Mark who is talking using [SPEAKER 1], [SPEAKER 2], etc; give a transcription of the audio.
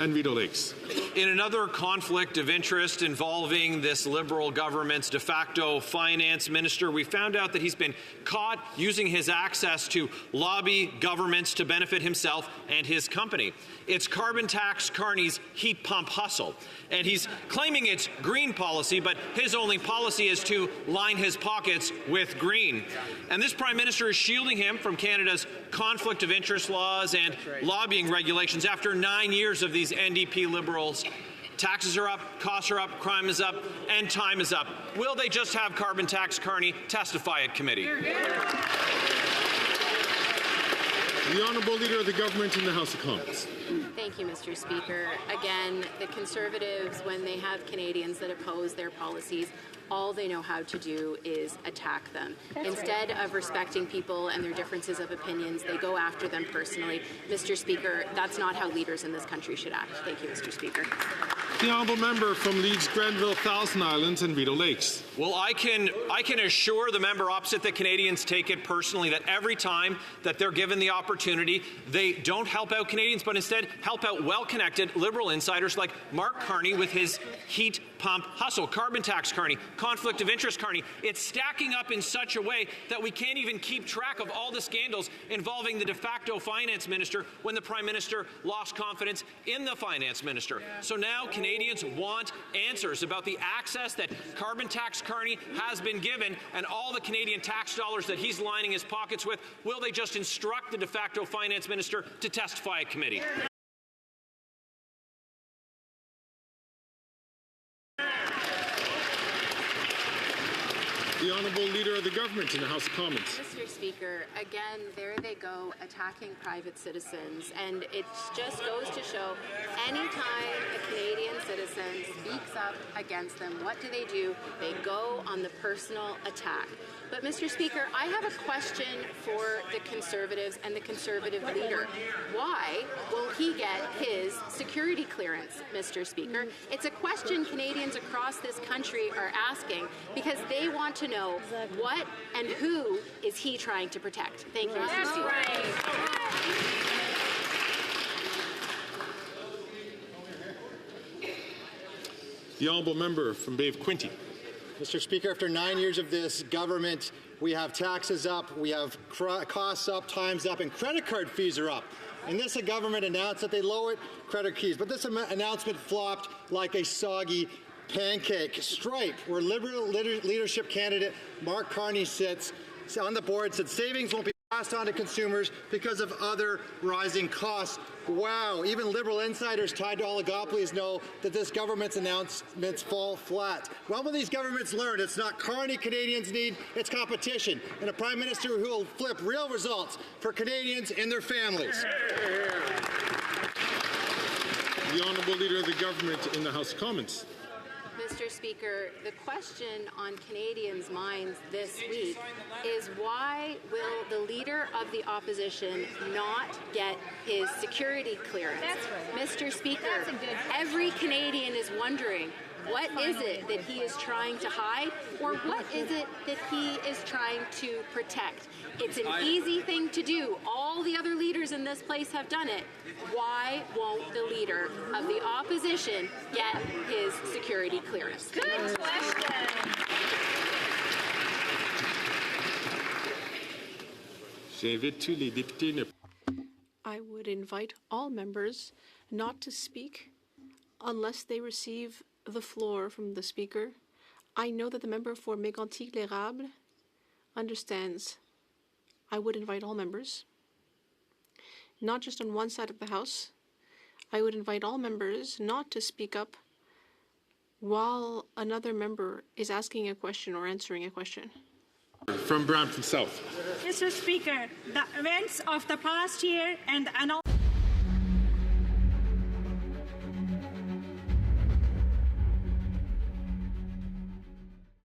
[SPEAKER 1] and Rideau Lakes.
[SPEAKER 2] In another conflict of interest involving this Liberal government's de facto finance minister, we found out that he's been caught using his access to lobby governments to benefit himself and his company. It's carbon tax Carney's heat pump hustle. And he's claiming it's green policy, but his only policy is to line his pockets with green. And this Prime Minister is shielding him from Canada's conflict of interest laws and lobbying regulations after 9 years of these NDP Liberals. Taxes are up, costs are up, crime is up, and time is up. Will they just have carbon tax Carney testify at committee?
[SPEAKER 1] The Honourable Leader of the Government in the House of Commons.
[SPEAKER 3] Thank you, Mr. Speaker. Again, the Conservatives, when they have Canadians that oppose their policies, all they know how to do is attack them. Instead of respecting people and their differences of opinions, they go after them personally. Mr. Speaker, that's not how leaders in this country should act. Thank you, Mr. Speaker.
[SPEAKER 1] The Honourable Member from Leeds, Grenville, Thousand Islands and Rideau Lakes.
[SPEAKER 2] Well, I can assure the member opposite that Canadians take it personally, that every time that they're given the opportunity, they don't help out Canadians, but instead help out well-connected Liberal insiders like Mark Carney with his heat pump hustle, carbon tax Carney, conflict of interest Carney. It's stacking up in such a way that we can't even keep track of all the scandals involving the de facto finance minister when the Prime Minister lost confidence in the finance minister. So now Canadians want answers about the access that carbon tax Carney has been given and all the Canadian tax dollars that he's lining his pockets with. Will they just instruct the de facto finance minister to testify at committee?
[SPEAKER 1] The Honourable Leader of the Government in the House of Commons.
[SPEAKER 3] Mr. Speaker, again, there they go attacking private citizens, and it just goes to show anytime a Canadian citizen speaks up against them, what do? They go on the personal attack. But, Mr. Speaker, I have a question for the Conservatives and the Conservative leader. Why won't he get his security clearance, Mr. Speaker? It's a question Canadians across this country are asking because they want to know what and who is he trying to protect. Thank you, Mr. Speaker.
[SPEAKER 1] The Honourable Member from Bay of Quinte.
[SPEAKER 4] Mr. Speaker, after 9 years of this government, we have taxes up, we have costs up, times up, and credit card fees are up. And this government announced that they lowered credit fees, but this announcement flopped like a soggy pancake. Stripe, where Liberal leadership candidate Mark Carney sits on the board, said savings won't be passed on to consumers because of other rising costs. Wow, even Liberal insiders tied to oligopolies know that this government's announcements fall flat. When will these governments learn it's not Carney Canadians need, it's competition, and a Prime Minister who will flip real results for Canadians and their families?
[SPEAKER 1] The Honourable Leader of the Government in the House of Commons.
[SPEAKER 3] Mr. Speaker, the question on Canadians' minds this week is why will the Leader of the Opposition not get his security clearance? Mr. Speaker, every Canadian is wondering, what is it that he is trying to hide, or what is it that he is trying to protect? It's an easy thing to do. All the other leaders in this place have done it. Why won't the Leader of the Opposition get his security clearance?
[SPEAKER 5] Good question.
[SPEAKER 6] I would invite all members not to speak unless they receive the floor from the Speaker. I know that the member for Mégantic-l'Érable understands. I would invite all members, not just on one side of the House. I would invite all members not to speak up while another member is asking a question or answering a question.
[SPEAKER 1] From Brampton South.
[SPEAKER 5] Mr. Speaker, the events of the past year and